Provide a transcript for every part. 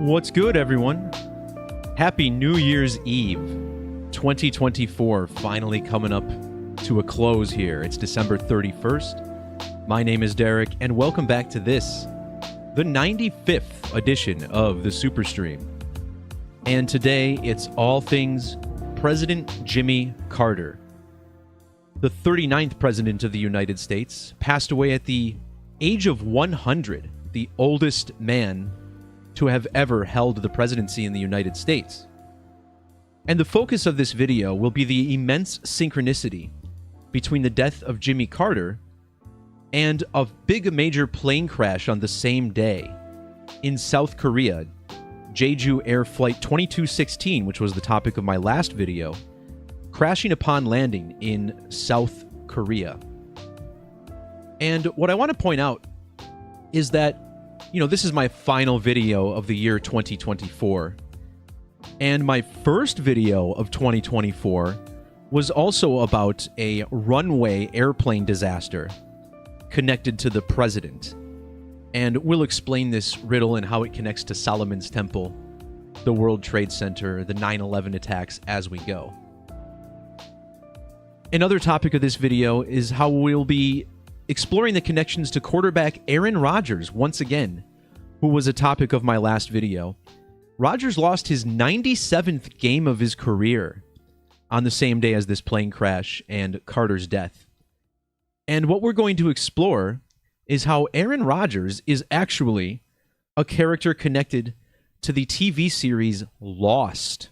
What's good, everyone? Happy New Year's Eve. 2024 finally coming up to a close here. It's December 31st. My name is Derek, and welcome back to this, the 95th edition of the Superstream. And today, it's all things President Jimmy Carter. The 39th President of the United States passed away at the age of 100, the oldest man to have ever held the presidency in the United States. And the focus of this video will be the immense synchronicity between the death of Jimmy Carter and a major plane crash on the same day in South Korea, Jeju Air Flight 2216, which was the topic of my last video, crashing upon landing in South Korea. And what I want to point out is that this is my final video of the year 2024. And my first video of 2024 was also about a runway airplane disaster connected to the president. And we'll explain this riddle and how it connects to Solomon's Temple, the World Trade Center, the 9/11 attacks as we go. Another topic of this video is how we'll be exploring the connections to quarterback Aaron Rodgers once again, who was a topic of my last video. Rodgers lost his 97th game of his career on the same day as this plane crash and Carter's death. And what we're going to explore is how Aaron Rodgers is actually a character connected to the TV series Lost,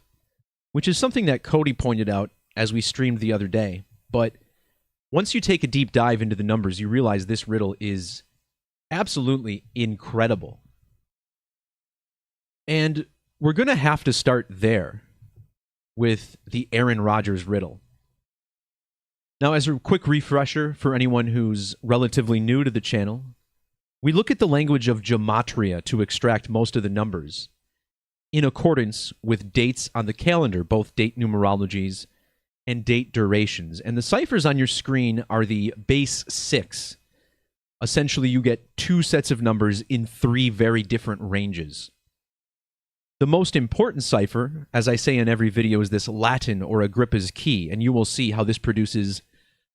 which is something that Cody pointed out as we streamed the other day. But once you take a deep dive into the numbers, you realize this riddle is absolutely incredible. And we're going to have to start there with the Aaron Rodgers riddle. Now, as a quick refresher for anyone who's relatively new to the channel, we look at the language of Gematria to extract most of the numbers in accordance with dates on the calendar, both date numerologies and date durations. And the ciphers on your screen are the base 6. Essentially, you get 2 sets of numbers in 3 very different ranges. The most important cipher, as I say in every video, is this Latin or Agrippa's key, and you will see how this produces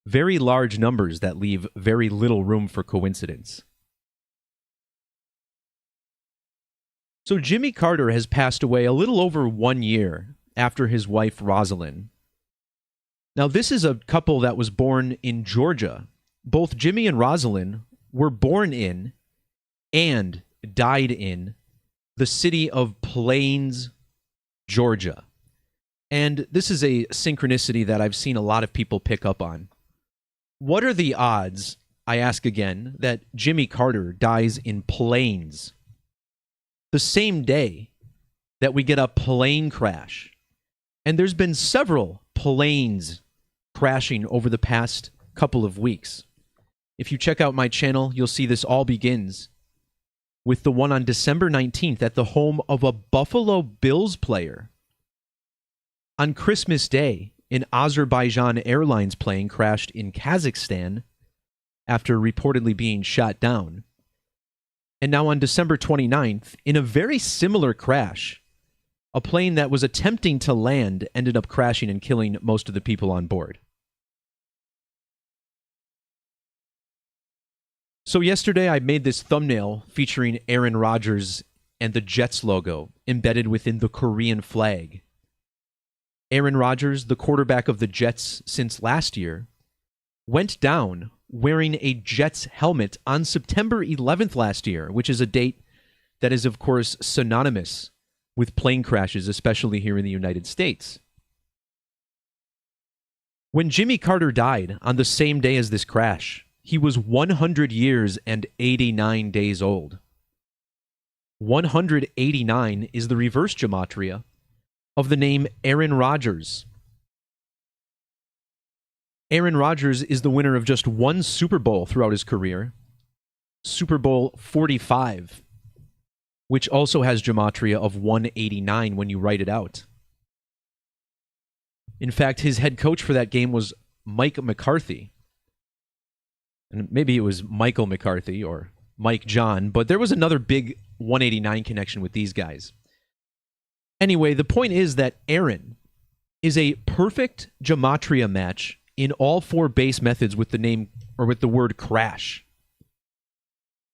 very large numbers that leave very little room for coincidence. So Jimmy Carter has passed away a little over 1 year after his wife Rosalynn. Now, this is a couple that was born in Georgia. Both Jimmy and Rosalynn were born in and died in the city of Plains, Georgia. And this is a synchronicity that I've seen a lot of people pick up on. What are the odds, I ask again, that Jimmy Carter dies in Plains the same day that we get a plane crash? And there's been several planes crashing over the past couple of weeks. If you check out my channel, you'll see this all begins with the one on December 19th at the home of a Buffalo Bills player. On Christmas Day, an Azerbaijan Airlines plane crashed in Kazakhstan after reportedly being shot down. And now on December 29th, in a very similar crash, a plane that was attempting to land ended up crashing and killing most of the people on board. So yesterday I made this thumbnail featuring Aaron Rodgers and the Jets logo embedded within the Korean flag. Aaron Rodgers, the quarterback of the Jets since last year, went down wearing a Jets helmet on September 11th last year, which is a date that is, of course, synonymous with plane crashes, especially here in the United States. When Jimmy Carter died on the same day as this crash, he was 100 years and 89 days old. 189 is the reverse gematria of the name Aaron Rodgers. Aaron Rodgers is the winner of just 1 Super Bowl throughout his career, Super Bowl 45, which also has gematria of 189 when you write it out. In fact, his head coach for that game was Mike McCarthy. And maybe it was Michael McCarthy or Mike John, but there was another big 189 connection with these guys. Anyway, the point is that Aaron is a perfect Gematria match in all four base methods with the name or with the word crash.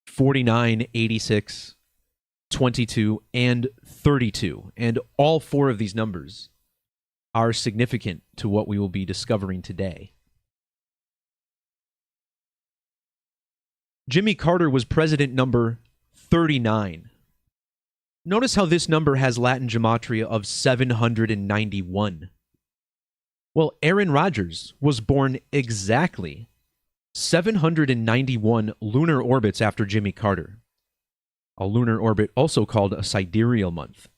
49, 86, 22, and 32. And all four of these numbers are significant to what we will be discovering today. Jimmy Carter was president number 39. Notice how this number has Latin gematria of 791. Well, Aaron Rodgers was born exactly 791 lunar orbits after Jimmy Carter. A lunar orbit also called a sidereal month.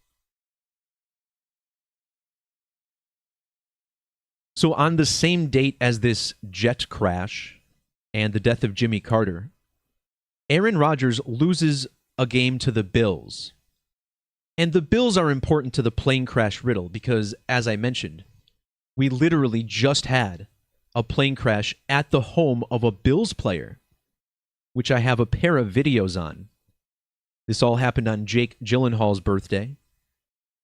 So on the same date as this jet crash and the death of Jimmy Carter, Aaron Rodgers loses a game to the Bills. And the Bills are important to the plane crash riddle because, as I mentioned, we literally just had a plane crash at the home of a Bills player, which I have a pair of videos on. This all happened on Jake Gyllenhaal's birthday.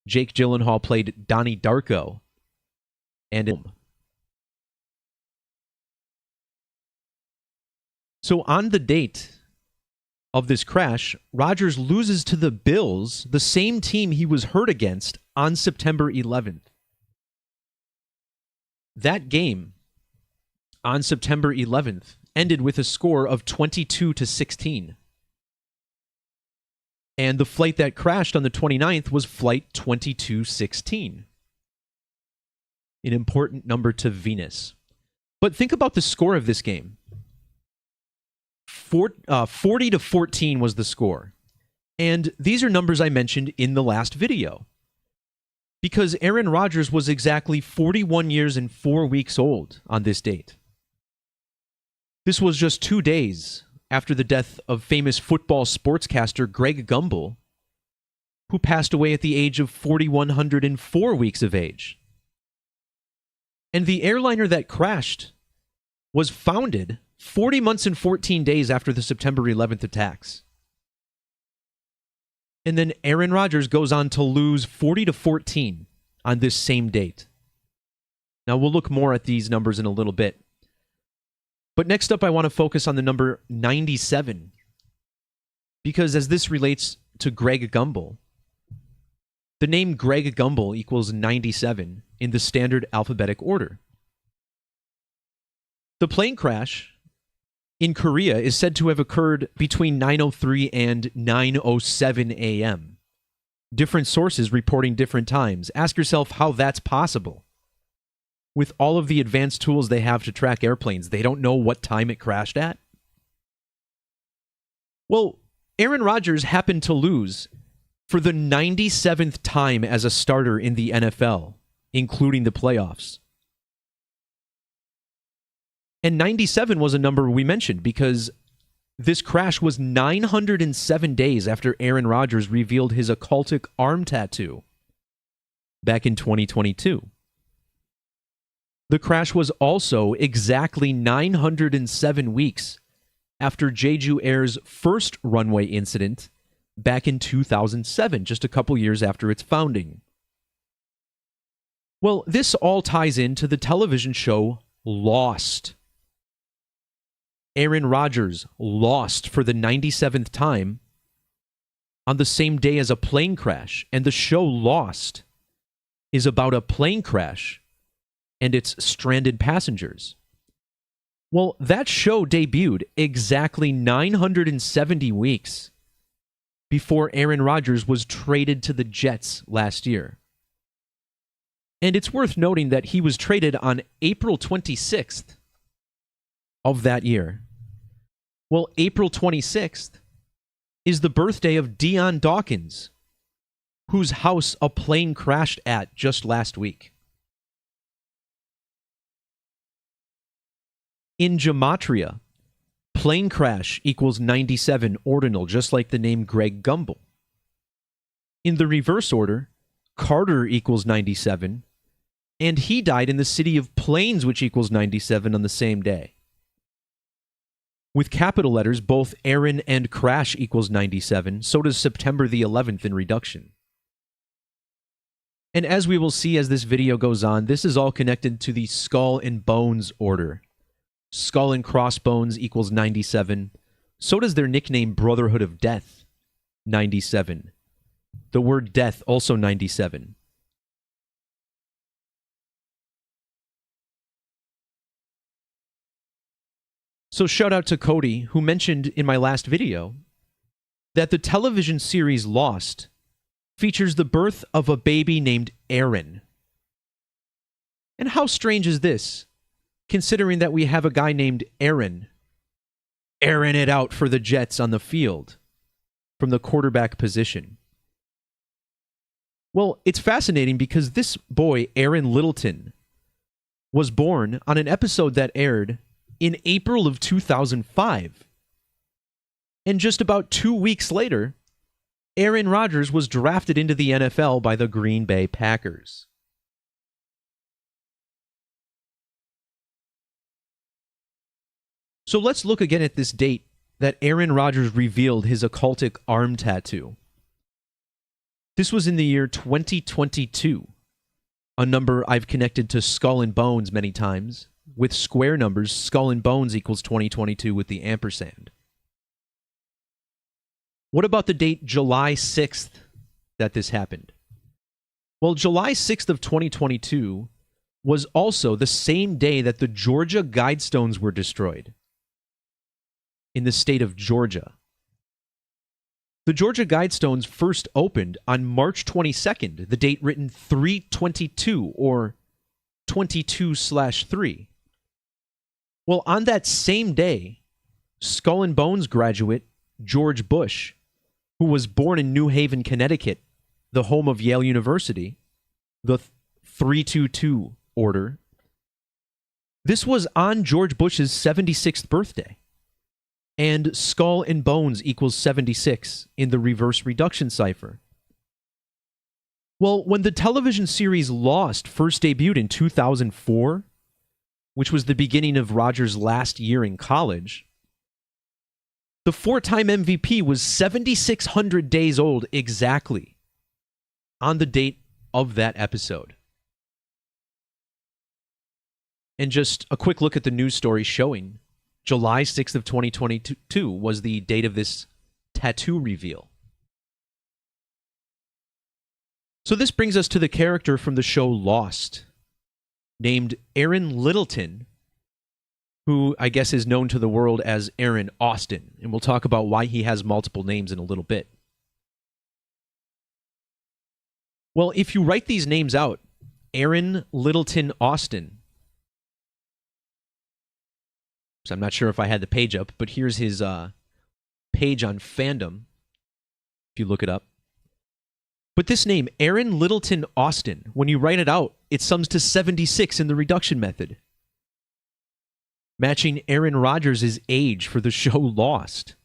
Jake Gyllenhaal played Donnie Darko. So on the date of this crash, Rodgers loses to the Bills, the same team he was hurt against, on September 11th. That game on September 11th ended with a score of 22-16. And the flight that crashed on the 29th was flight 2216. An important number to Venus. But think about the score of this game. 40-14 was the score. And these are numbers I mentioned in the last video. Because Aaron Rodgers was exactly 41 years and 4 weeks old on this date. This was just 2 days after the death of famous football sportscaster Greg Gumbel, who passed away at the age of 4,104 weeks of age. And the airliner that crashed was founded 40 months and 14 days after the September 11th attacks. And then Aaron Rodgers goes on to lose 40-14 on this same date. Now, we'll look more at these numbers in a little bit. But next up, I want to focus on the number 97. Because as this relates to Greg Gumbel, the name Greg Gumbel equals 97 in the standard alphabetic order. The plane crash in Korea is said to have occurred between 9:03 and 9:07 a.m. Different sources reporting different times. Ask yourself how that's possible. With all of the advanced tools they have to track airplanes, they don't know what time it crashed at? Well, Aaron Rodgers happened to lose for the 97th time as a starter in the NFL, including the playoffs. And 97 was a number we mentioned because this crash was 907 days after Aaron Rodgers revealed his occultic arm tattoo back in 2022. The crash was also exactly 907 weeks after Jeju Air's first runway incident back in 2007, just a couple years after its founding. Well, this all ties into the television show Lost. Aaron Rodgers lost for the 97th time on the same day as a plane crash, and the show Lost is about a plane crash and its stranded passengers. Well, that show debuted exactly 970 weeks before Aaron Rodgers was traded to the Jets last year. And it's worth noting that he was traded on April 26th of that year. Well, April 26th is the birthday of Dion Dawkins, whose house a plane crashed at just last week. In Gematria, plane crash equals 97 ordinal, just like the name Greg Gumbel. In the reverse order, Carter equals 97, and he died in the city of Plains, which equals 97 on the same day. With capital letters, both Aaron and Crash equals 97, so does September the 11th in reduction. And as we will see as this video goes on, this is all connected to the skull and bones order. Skull and crossbones equals 97. So does their nickname Brotherhood of Death, 97. The word death, also 97. So shout out to Cody, who mentioned in my last video that the television series Lost features the birth of a baby named Aaron. And how strange is this, considering that we have a guy named Aaron airing it out for the Jets on the field from the quarterback position? Well, it's fascinating because this boy, Aaron Littleton, was born on an episode that aired in April of 2005. And just about 2 weeks later, Aaron Rodgers was drafted into the NFL by the Green Bay Packers. So let's look again at this date that Aaron Rodgers revealed his occultic arm tattoo. This was in the year 2022, a number I've connected to skull and bones many times. With square numbers, skull and bones equals 2022 with the ampersand. What about the date July 6th that this happened? Well, July 6th of 2022 was also the same day that the Georgia Guidestones were destroyed in the state of Georgia. The Georgia Guidestones first opened on March 22nd, the date written 322 or 22/3. Well, on that same day, Skull and Bones graduate George Bush, who was born in New Haven, Connecticut, the home of Yale University, the 322 order. This was on George Bush's 76th birthday. And skull and bones equals 76 in the reverse reduction cipher. Well, when the television series Lost first debuted in 2004, which was the beginning of Rodgers' last year in college, the four-time MVP was 7,600 days old exactly on the date of that episode. And just a quick look at the news story showing July 6th of 2022 was the date of this tattoo reveal. So this brings us to the character from the show Lost, named Aaron Littleton, who I guess is known to the world as Aaron Austin. And we'll talk about why he has multiple names in a little bit. Well, if you write these names out, Aaron Littleton Austin. So I'm not sure if I had the page up, but here's his page on Fandom, if you look it up. But this name, Aaron Littleton Austin, when you write it out, it sums to 76 in the reduction method, matching Aaron Rodgers' age for the show Lost.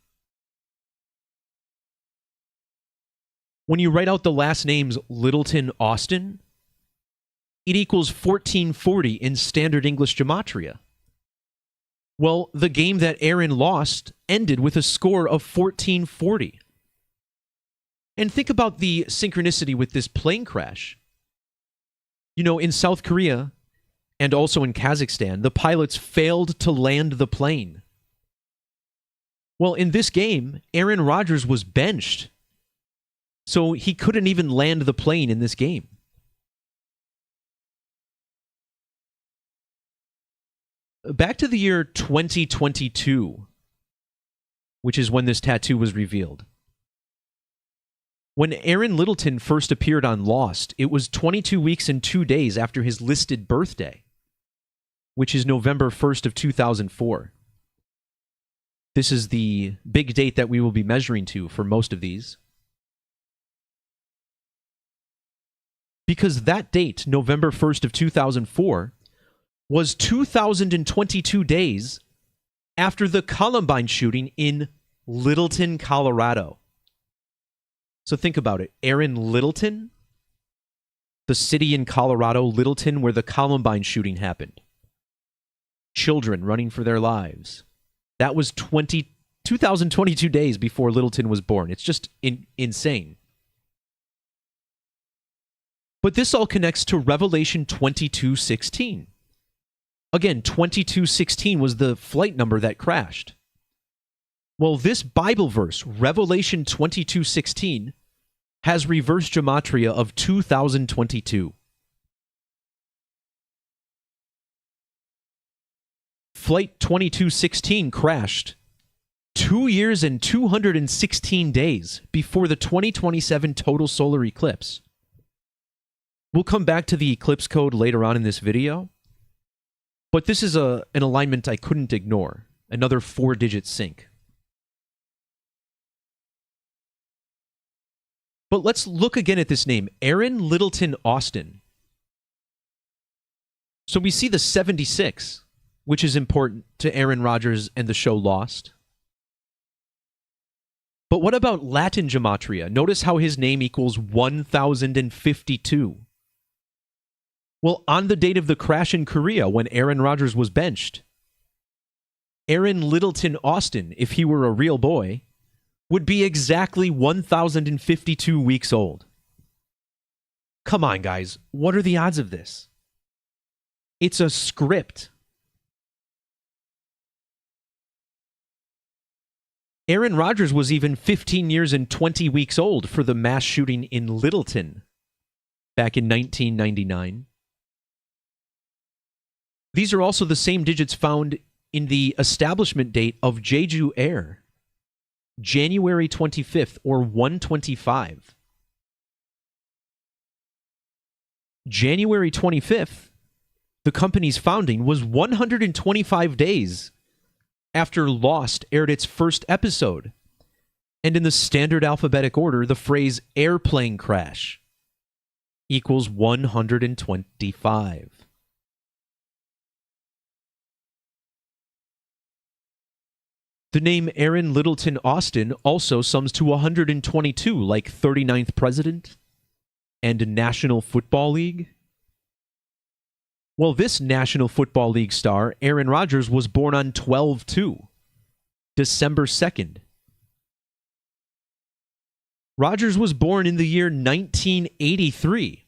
When you write out the last names Littleton Austin, it equals 1440 in standard English Gematria. Well, the game that Aaron lost ended with a score of 1440. And think about the synchronicity with this plane crash. You know, in South Korea and also in Kazakhstan, the pilots failed to land the plane. Well, in this game, Aaron Rodgers was benched, so he couldn't even land the plane in this game. Back to the year 2022, which is when this tattoo was revealed. When Aaron Littleton first appeared on Lost, it was 22 weeks and 2 days after his listed birthday, which is November 1st of 2004. This is the big date that we will be measuring to for most of these. Because that date, November 1st of 2004, was 2,022 days after the Columbine shooting in Littleton, Colorado. So think about it. Aaron Littleton, the city in Colorado, Littleton, where the Columbine shooting happened. Children running for their lives. That was 2,022 days before Littleton was born. It's just insane. But this all connects to Revelation 22:16. Again, 22:16 was the flight number that crashed. Well, this Bible verse, Revelation 22:16, has reverse gematria of 2022. Flight 2216 crashed 2 years and 216 days before the 2027 total solar eclipse. We'll come back to the eclipse code later on in this video, but this is an alignment I couldn't ignore, another 4-digit sync. But let's look again at this name, Aaron Littleton Austin. So we see the 76, which is important to Aaron Rodgers and the show Lost. But what about Latin gematria? Notice how his name equals 1052. Well, on the date of the crash in Korea, when Aaron Rodgers was benched, Aaron Littleton Austin, if he were a real boy, would be exactly 1,052 weeks old. Come on, guys. What are the odds of this? It's a script. Aaron Rodgers was even 15 years and 20 weeks old for the mass shooting in Littleton back in 1999. These are also the same digits found in the establishment date of Jeju Air, January 25th, or 125. January 25th, the company's founding, was 125 days after Lost aired its first episode. And in the standard alphabetic order, the phrase airplane crash equals 125. The name Aaron Littleton Austin also sums to 122, like 39th president and National Football League. Well, this National Football League star, Aaron Rodgers, was born on 12/2, December 2nd. Rodgers was born in the year 1983,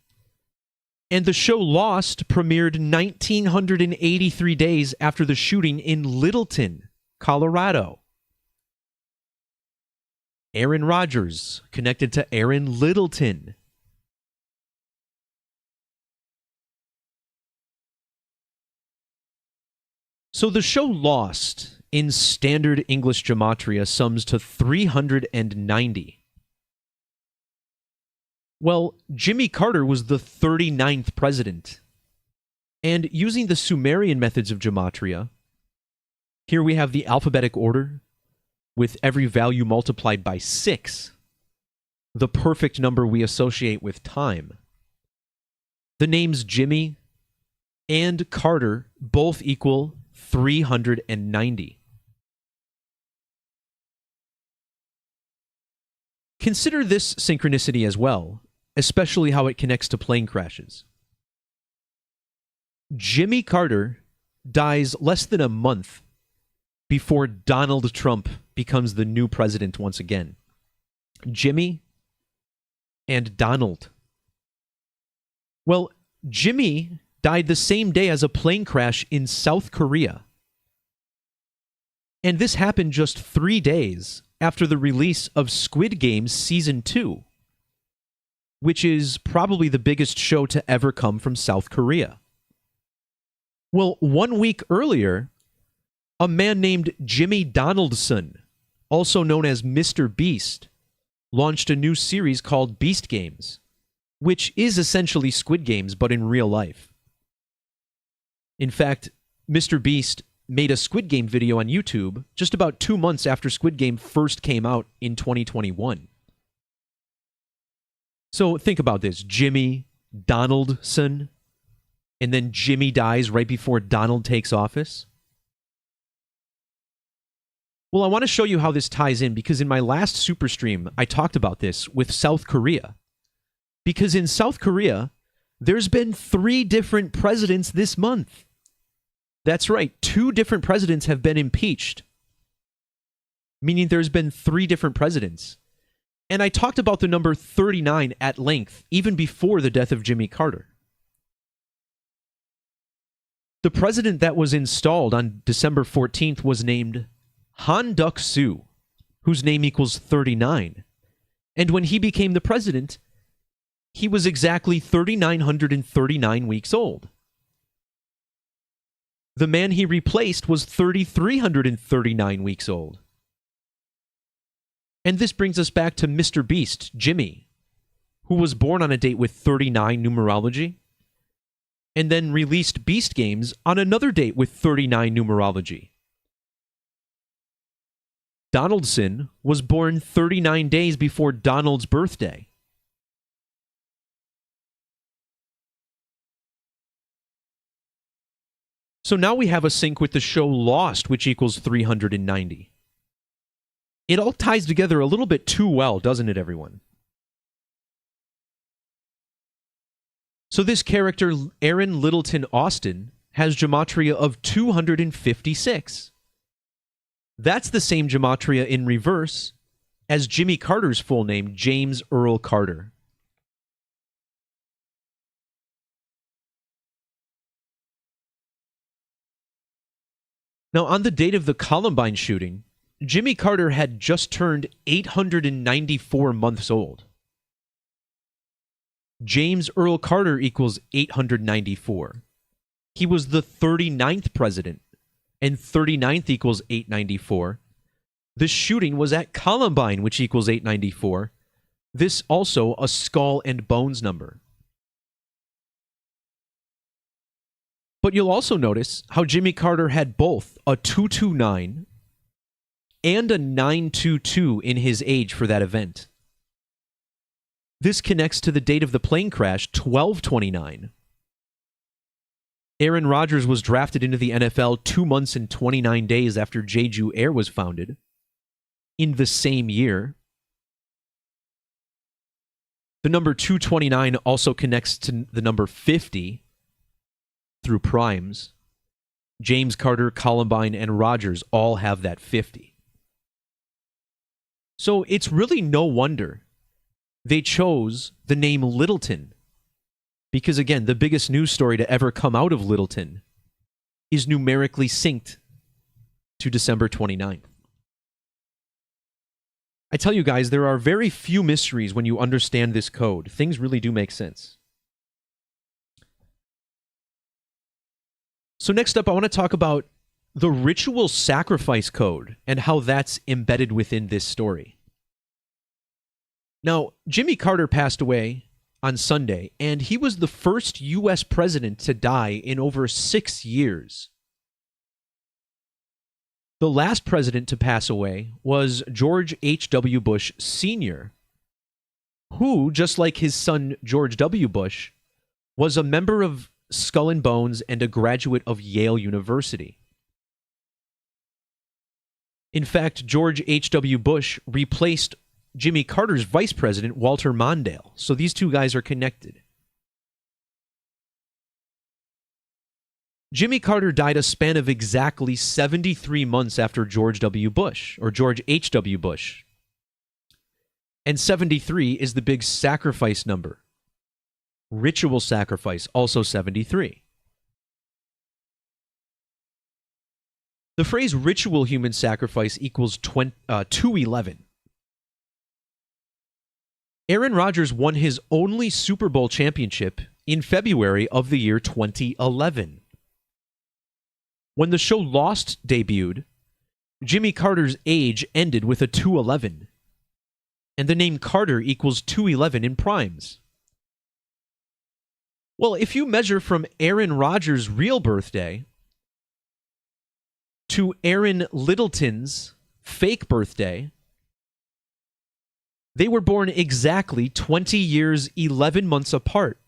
and the show Lost premiered 1,983 days after the shooting in Littleton, Colorado. Aaron Rodgers connected to Aaron Littleton. So the show Lost in standard English gematria sums to 390. Well, Jimmy Carter was the 39th president. And using the Sumerian methods of gematria, here we have the alphabetic order with every value multiplied by 6, the perfect number we associate with time. The names Jimmy and Carter both equal 390. Consider this synchronicity as well, especially how it connects to plane crashes. Jimmy Carter dies less than a month before Donald Trump becomes the new president once again. Jimmy and Donald. Well, Jimmy died the same day as a plane crash in South Korea. And this happened just 3 days after the release of Squid Game Season 2, which is probably the biggest show to ever come from South Korea. Well, 1 week earlier, a man named Jimmy Donaldson, also known as Mr. Beast, launched a new series called Beast Games, which is essentially Squid Games, but in real life. In fact, Mr. Beast made a Squid Game video on YouTube just about 2 months after Squid Game first came out in 2021. So think about this. Jimmy Donaldson, and then Jimmy dies right before Donald takes office. Well, I want to show you how this ties in, because in my last super stream, I talked about this with South Korea. Because in South Korea, there's been 3 different presidents this month. That's right, 2 different presidents have been impeached, meaning there's been 3 different presidents. And I talked about the number 39 at length, even before the death of Jimmy Carter. The president that was installed on December 14th was named Han Duck-soo, whose name equals 39. And when he became the president, he was exactly 3,939 weeks old. The man he replaced was 3,339 weeks old. And this brings us back to Mr. Beast, Jimmy, who was born on a date with 39 numerology, and then released Beast Games on another date with 39 numerology. Donaldson was born 39 days before Donald's birthday. So now we have a sync with the show Lost, which equals 390. It all ties together a little bit too well, doesn't it, everyone? So this character, Aaron Littleton Austin, has Gematria of 256. That's the same Gematria in reverse as Jimmy Carter's full name, James Earl Carter. Now, on the date of the Columbine shooting, Jimmy Carter had just turned 894 months old. James Earl Carter equals 894. He was the 39th president, and 39th equals 894. The shooting was at Columbine, which equals 894. This also a skull and bones number. But you'll also notice how Jimmy Carter had both a 229 and a 922 in his age for that event. This connects to the date of the plane crash, 12/29. Aaron Rodgers was drafted into the NFL 2 months and 29 days after Jeju Air was founded, in the same year. The number 229 also connects to the number 50 through primes. James Carter, Columbine, and Rodgers all have that 50. So it's really no wonder they chose the name Littleton. Because again, the biggest news story to ever come out of Littleton is numerically synced to December 29th. I tell you guys, there are very few mysteries when you understand this code. Things really do make sense. So next up, I want to talk about the ritual sacrifice code and how that's embedded within this story. Now, Jimmy Carter passed away on Sunday, and he was the first U.S. president to die in over 6 years. The last president to pass away was George H.W. Bush Sr., who, just like his son George W. Bush, was a member of Skull and Bones and a graduate of Yale University. In fact, George H.W. Bush replaced Jimmy Carter's vice president, Walter Mondale. So these two guys are connected. Jimmy Carter died a span of exactly 73 months after George W. Bush, or George H.W. Bush. And 73 is the big sacrifice number. Ritual sacrifice, also 73. The phrase ritual human sacrifice equals 211. Aaron Rodgers won his only Super Bowl championship in February of the year 2011. When the show Lost debuted, Jimmy Carter's age ended with a 211, and the name Carter equals 211 in primes. Well, if you measure from Aaron Rodgers' real birthday to Aaron Littleton's fake birthday, they were born exactly 20 years, 11 months apart.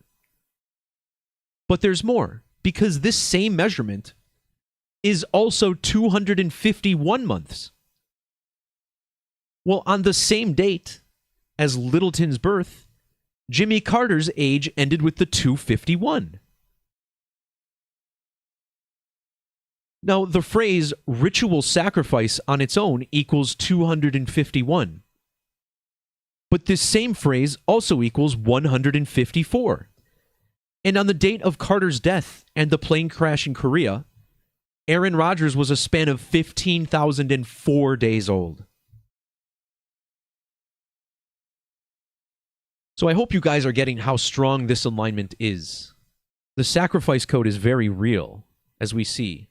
But there's more, because this same measurement is also 251 months. Well, on the same date as Littleton's birth, Jimmy Carter's age ended with the 251. Now, the phrase ritual sacrifice on its own equals 251. But this same phrase also equals 154. And on the date of Carter's death and the plane crash in Korea, Aaron Rodgers was a span of 15,004 days old. So I hope you guys are getting how strong this alignment is. The sacrifice code is very real, as we see.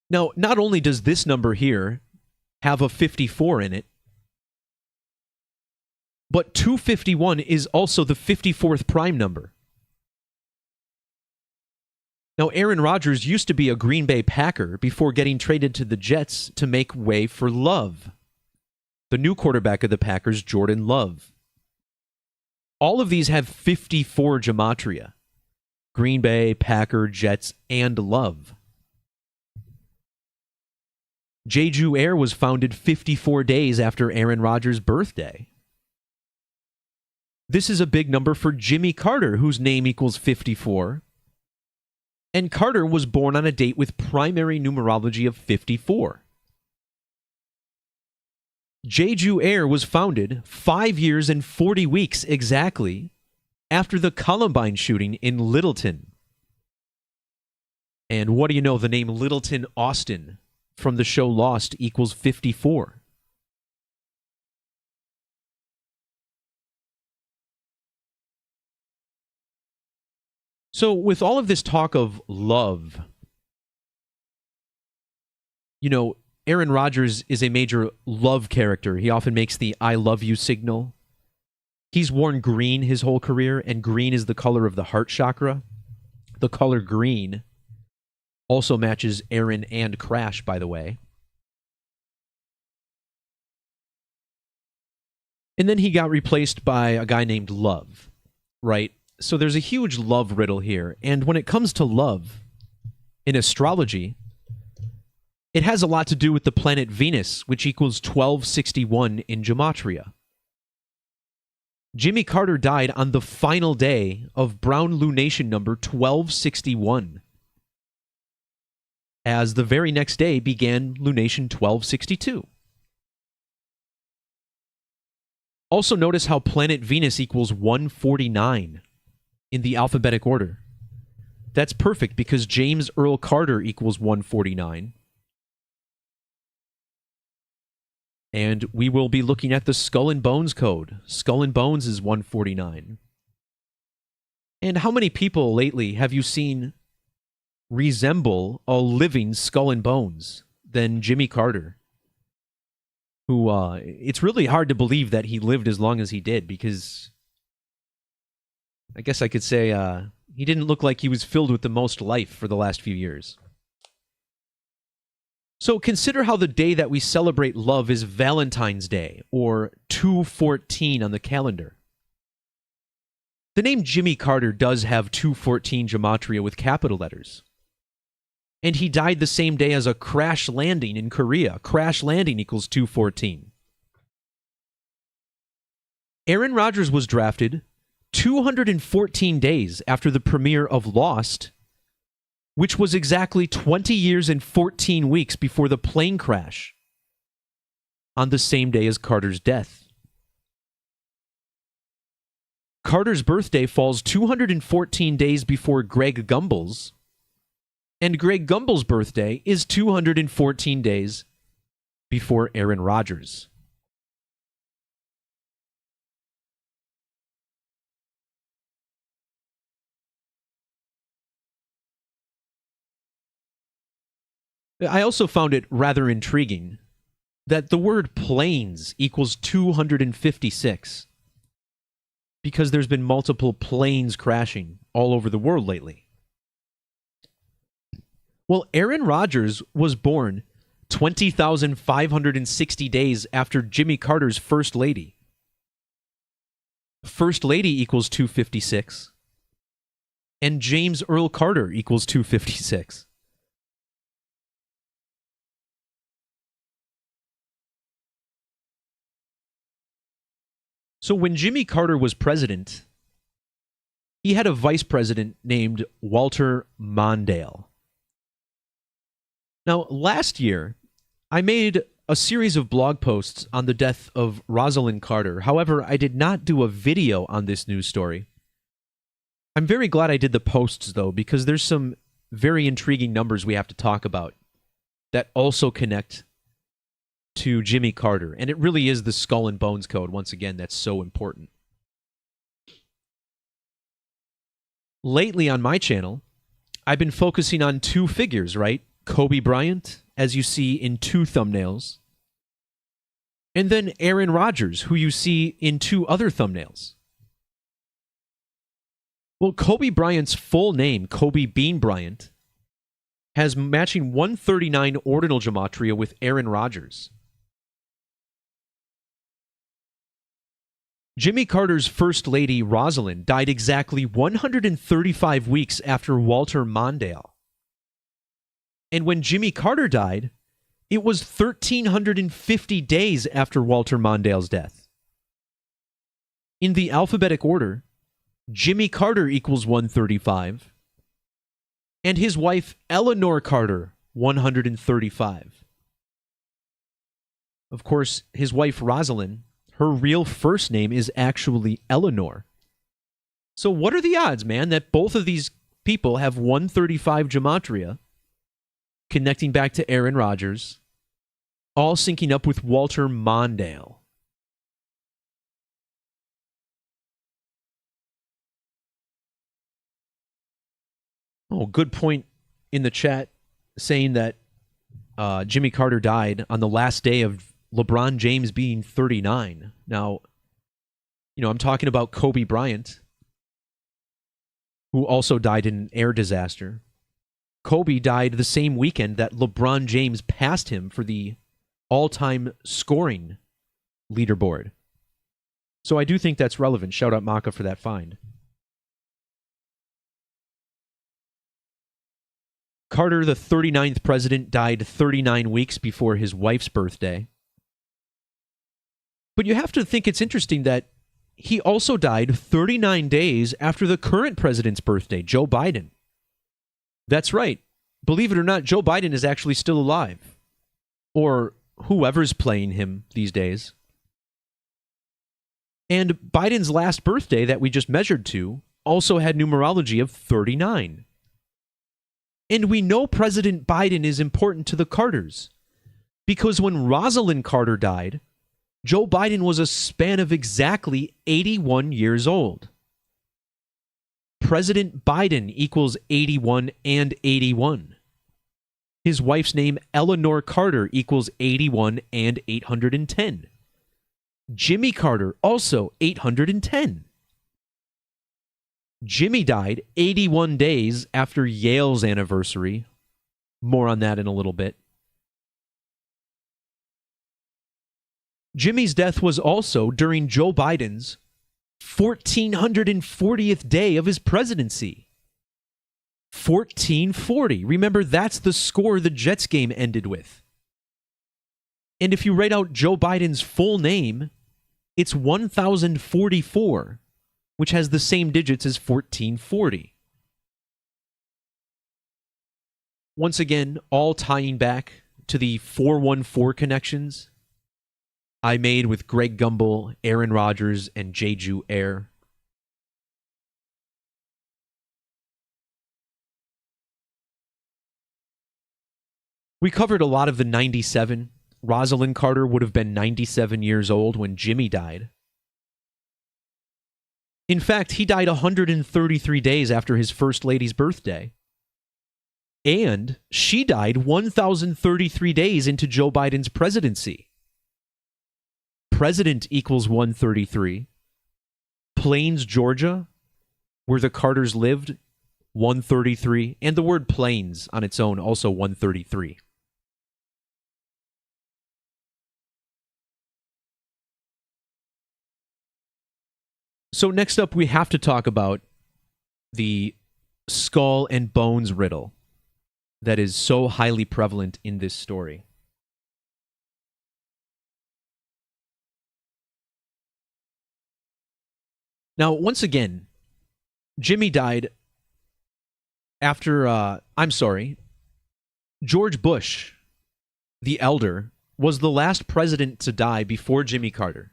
Now, not only does this number here have a 54 in it, but 251 is also the 54th prime number. Now, Aaron Rodgers used to be a Green Bay Packer before getting traded to the Jets to make way for Love, the new quarterback of the Packers, Jordan Love. All of these have 54 Gematria. Green Bay, Packer, Jets, and Love. Jeju Air was founded 54 days after Aaron Rodgers' birthday. This is a big number for Jimmy Carter, whose name equals 54. And Carter was born on a date with primary numerology of 54. Jeju Air was founded 5 years and 40 weeks exactly after the Columbine shooting in Littleton. And what do you know, the name Littleton Austin from the show Lost equals 54. So with all of this talk of love, you know, Aaron Rodgers is a major love character. He often makes the I love you signal. He's worn green his whole career, and green is the color of the heart chakra. The color green also matches Aaron and Crash, by the way. And then he got replaced by a guy named Love, right? So there's a huge love riddle here. And when it comes to love, in astrology, it has a lot to do with the planet Venus, which equals 1261 in Gematria. Jimmy Carter died on the final day of Brown lunation number 1261, as the very next day began lunation 1262. Also notice how planet Venus equals 149 in the alphabetic order. That's perfect because James Earl Carter equals 149. And we will be looking at the Skull and Bones code. Skull and Bones is 149. And how many people lately have you seen resemble a living Skull and Bones than Jimmy Carter? Who, it's really hard to believe that he lived as long as he did, because I guess I could say he didn't look like he was filled with the most life for the last few years. So consider how the day that we celebrate love is Valentine's Day, or 2/14 on the calendar. The name Jimmy Carter does have 2/14 Gematria with capital letters. And he died the same day as a crash landing in Korea. Crash landing equals 2/14. Aaron Rodgers was drafted 214 days after the premiere of Lost, which was exactly 20 years and 14 weeks before the plane crash, on the same day as Carter's death. Carter's birthday falls 214 days before Greg Gumbel's, and Greg Gumbel's birthday is 214 days before Aaron Rodgers. I also found it rather intriguing that the word planes equals 256, because there's been multiple planes crashing all over the world lately. Well, Aaron Rodgers was born 20,560 days after Jimmy Carter's First Lady. First Lady equals 256, and James Earl Carter equals 256. So when Jimmy Carter was president, he had a vice president named Walter Mondale. Now, last year, I made a series of blog posts on the death of Rosalynn Carter. However, I did not do a video on this news story. I'm very glad I did the posts, though, because there's some very intriguing numbers we have to talk about that also connect to Jimmy Carter. And it really is the skull and bones code, once again, that's so important. Lately on my channel, I've been focusing on two figures, right? Kobe Bryant, as you see in two thumbnails, and then Aaron Rodgers, who you see in two other thumbnails. Well, Kobe Bryant's full name, Kobe Bean Bryant, has matching 139 ordinal gematria with Aaron Rodgers. Jimmy Carter's first lady, Rosalynn, died exactly 135 weeks after Walter Mondale. And when Jimmy Carter died, it was 1,350 days after Walter Mondale's death. In the alphabetic order, Jimmy Carter equals 135, and his wife Eleanor Carter, 135. Of course, his wife Rosalynn, her real first name is actually Eleanor. So what are the odds, man, that both of these people have 135 gematria, connecting back to Aaron Rodgers, all syncing up with Walter Mondale? Oh, good point in the chat saying that Jimmy Carter died on the last day of LeBron James being 39. Now, I'm talking about Kobe Bryant, who also died in an air disaster. Kobe died the same weekend that LeBron James passed him for the all-time scoring leaderboard. So I do think that's relevant. Shout out Maka for that find. Carter, the 39th president, died 39 weeks before his wife's birthday. But you have to think it's interesting that he also died 39 days after the current president's birthday, Joe Biden. That's right. Believe it or not, Joe Biden is actually still alive. Or whoever's playing him these days. And Biden's last birthday that we just measured to also had numerology of 39. And we know President Biden is important to the Carters because when Rosalynn Carter died, Joe Biden was a span of exactly 81 years old. President Biden equals 81 and 81. His wife's name, Eleanor Carter, equals 81 and 810. Jimmy Carter, also 810. Jimmy died 81 days after Yale's anniversary. More on that in a little bit. Jimmy's death was also during Joe Biden's 1,440th day of his presidency. 1440. Remember, that's the score the Jets game ended with. And if you write out Joe Biden's full name, it's 1044, which has the same digits as 1440. Once again, all tying back to the 414 connections I made with Greg Gumbel, Aaron Rodgers, and Jeju Air. We covered a lot of the 97. Rosalynn Carter would have been 97 years old when Jimmy died. In fact, he died 133 days after his first lady's birthday. And she died 1,033 days into Joe Biden's presidency. President equals 133. Plains, Georgia, where the Carters lived, 133. And the word plains on its own, also 133. So next up, we have to talk about the skull and bones riddle that is so highly prevalent in this story. Now, once again, Jimmy died after, George Bush, the elder, was the last president to die before Jimmy Carter.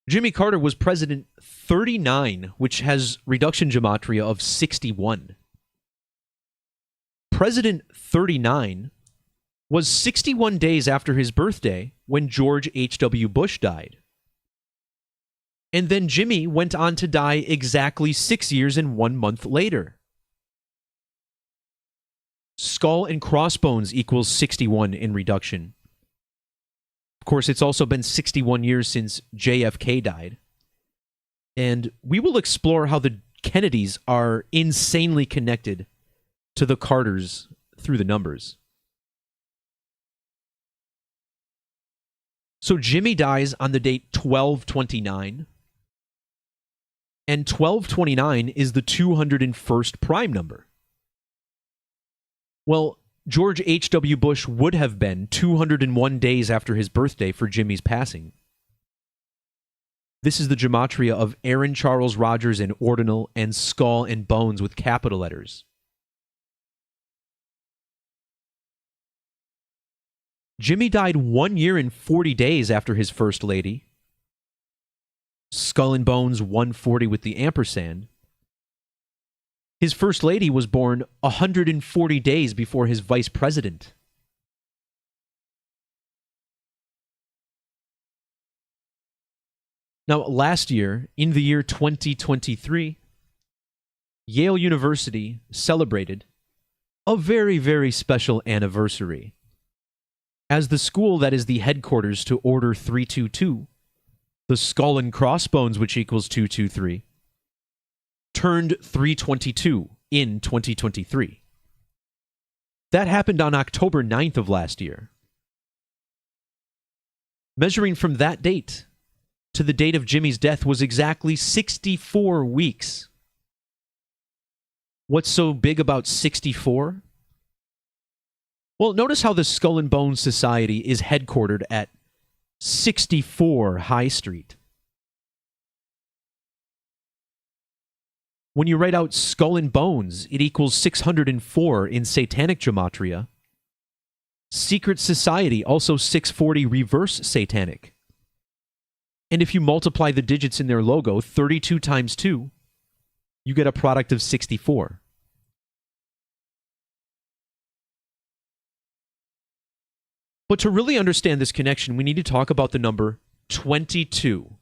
Jimmy Carter was president 39, which has reduction gematria of 61. President 39 was 61 days after his birthday when George H.W. Bush died. And then Jimmy went on to die exactly 6 years and 1 month later. Skull and crossbones equals 61 in reduction. Of course, it's also been 61 years since JFK died. And we will explore how the Kennedys are insanely connected to the Carters through the numbers. So Jimmy dies on the date 12/29, and 12/29 is the 201st prime number. Well, George H.W. Bush would have been 201 days after his birthday for Jimmy's passing. This is the gematria of Aaron Charles Rodgers and ordinal and skull and bones with capital letters. Jimmy died 1 year and 40 days after his first lady. Skull and bones 140 with the ampersand. His first lady was born 140 days before his vice president. Now, last year, in the year 2023, Yale University celebrated a very, very special anniversary. As the school that is the headquarters to Order 322, the skull and crossbones, which equals 223, turned 322 in 2023. That happened on October 9th of last year. Measuring from that date to the date of Jimmy's death was exactly 64 weeks. What's so big about 64? Well, notice how the Skull and Bones Society is headquartered at 64 High Street. When you write out Skull and Bones, it equals 604 in Satanic Gematria. Secret Society, also 640 reverse Satanic. And if you multiply the digits in their logo, 32 times 2, you get a product of 64. But to really understand this connection, we need to talk about the number 22.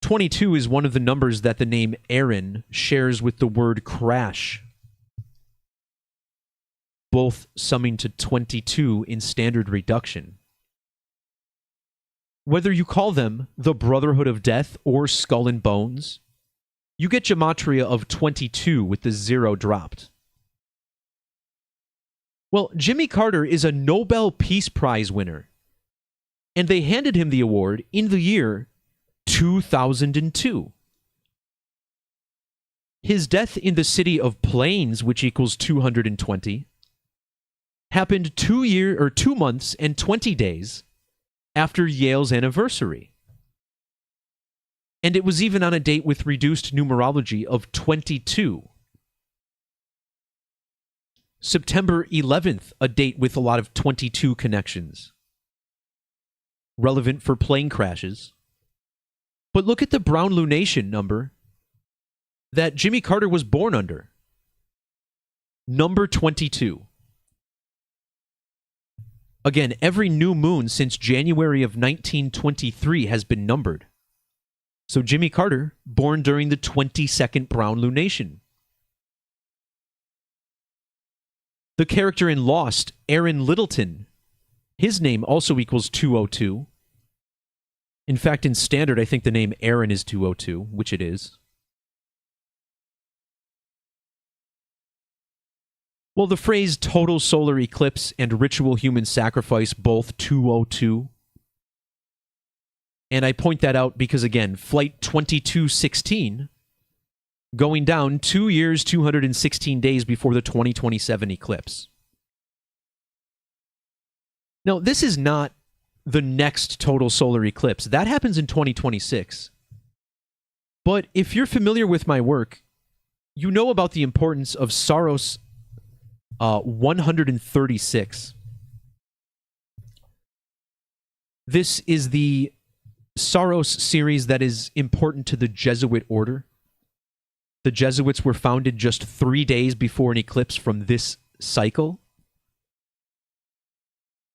22 is one of the numbers that the name Aaron shares with the word crash, both summing to 22 in standard reduction. Whether you call them the Brotherhood of Death or Skull and Bones, you get gematria of 22 with the 0 dropped. Well, Jimmy Carter is a Nobel Peace Prize winner, and they handed him the award in the year 2002. His death in the city of Plains, which equals 220, happened 2 months and 20 days after Yale's anniversary. And it was even on a date with reduced numerology of 22. September 11th, a date with a lot of 22 connections. Relevant for plane crashes. But look at the brown lunation number that Jimmy Carter was born under. Number 22. Again, every new moon since January of 1923 has been numbered. So Jimmy Carter, born during the 22nd brown lunation. The character in Lost, Aaron Littleton, his name also equals 202. In fact, in standard, I think the name Aaron is 202, which it is. Well, the phrase total solar eclipse and ritual human sacrifice, both 202. And I point that out because, again, Flight 2216, going down 2 years, 216 days before the 2027 eclipse. Now, this is not the next total solar eclipse. That happens in 2026. But if you're familiar with my work, You know about the importance of Saros 136. This is the Saros series that is important to the Jesuit order. The Jesuits were founded just 3 days before an eclipse from this cycle.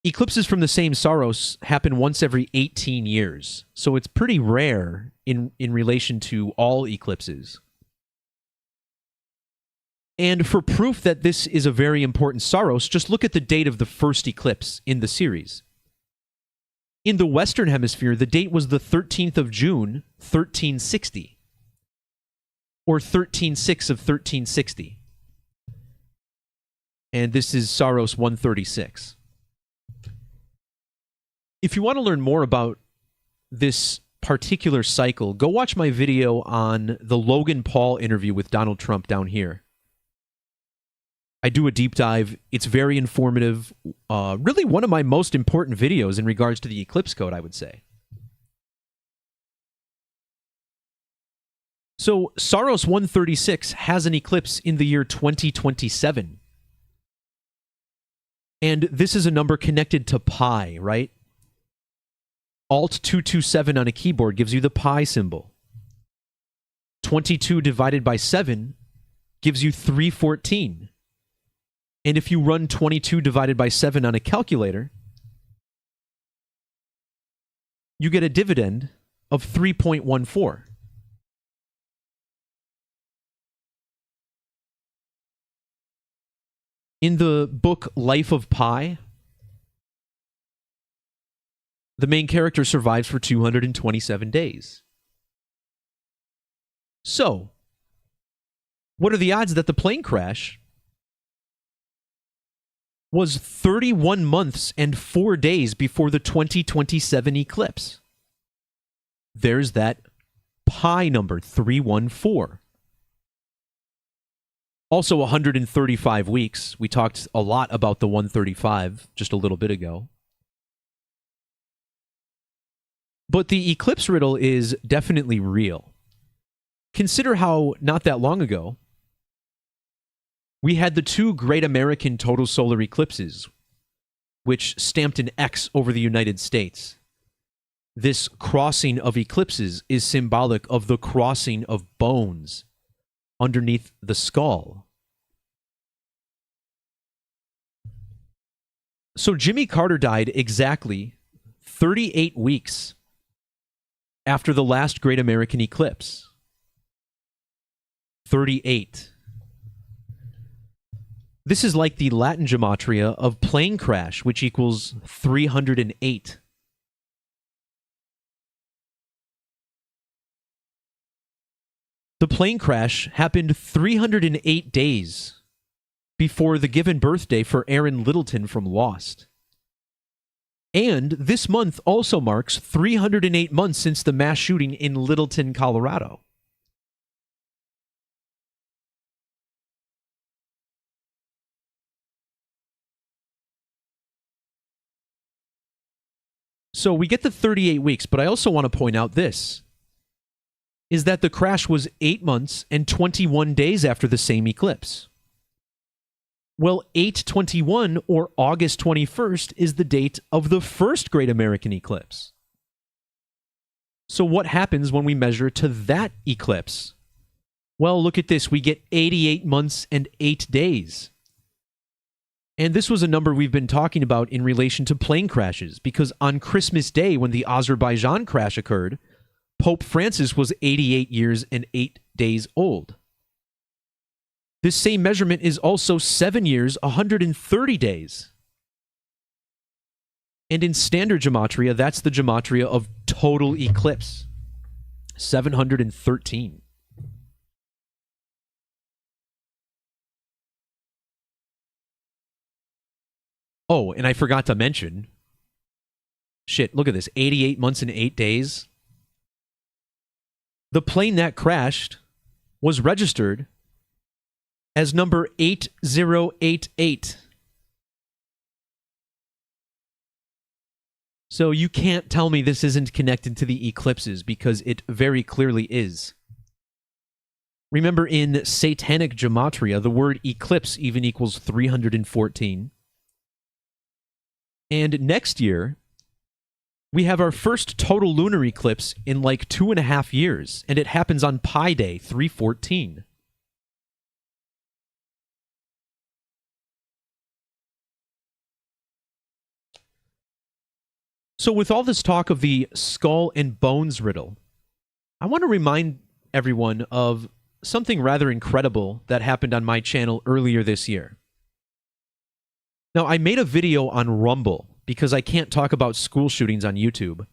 Eclipses from the same Saros happen once every 18 years, so it's pretty rare in relation to all eclipses. And for proof that this is a very important Saros, just look at the date of the first eclipse in the series. In the Western Hemisphere, the date was the 13th of June, 1360, or 13/6 of 1360. And this is Saros 136. If you want to learn more about this particular cycle, go watch my video on the Logan Paul interview with Donald Trump down here. I do a deep dive. It's very informative. Really one of my most important videos in regards to the eclipse code, I would say. So Saros 136 has an eclipse in the year 2027. And this is a number connected to pi, right? Alt 227 on a keyboard gives you the pi symbol. 22 divided by 7 gives you 314. And if you run 22 divided by 7 on a calculator, you get a dividend of 3.14. In the book Life of Pi, the main character survives for 227 days. So, what are the odds that the plane crash was 31 months and 4 days before the 2027 eclipse? There's that pi number, 314. Also 135 weeks. We talked a lot about the 135 just a little bit ago. But the eclipse riddle is definitely real. Consider how, not that long ago, we had the two great American total solar eclipses, which stamped an X over the United States. This crossing of eclipses is symbolic of the crossing of bones underneath the skull. So Jimmy Carter died exactly 38 weeks after the last great American eclipse. 38. This is like the Latin gematria of plane crash, which equals 308. The plane crash happened 308 days before the given birthday for Aaron Littleton from Lost. And this month also marks 308 months since the mass shooting in Littleton, Colorado. So we get the 38 weeks, but I also want to point out this, is that the crash was 8 months and 21 days after the same eclipse. Well, 8/21, or August 21st, is the date of the first great American eclipse. So what happens when we measure to that eclipse? Well, look at this. We get 88 months and 8 days. And this was a number we've been talking about in relation to plane crashes, because on Christmas Day, when the Azerbaijan crash occurred, Pope Francis was 88 years and 8 days old. This same measurement is also 7 years, 130 days. And in standard gematria, that's the gematria of total eclipse, 713. Oh, and I forgot to mention, shit, look at this, 88 months and 8 days. The plane that crashed was registered as number 8088. So you can't tell me this isn't connected to the eclipses, because it very clearly is. Remember, in satanic gematria, the word eclipse even equals 314. And next year, we have our first total lunar eclipse in like 2.5 years, and it happens on Pi Day, 314. So with all this talk of the skull and bones riddle, I want to remind everyone of something rather incredible that happened on my channel earlier this year. Now, I made a video on Rumble because I can't talk about school shootings on YouTube.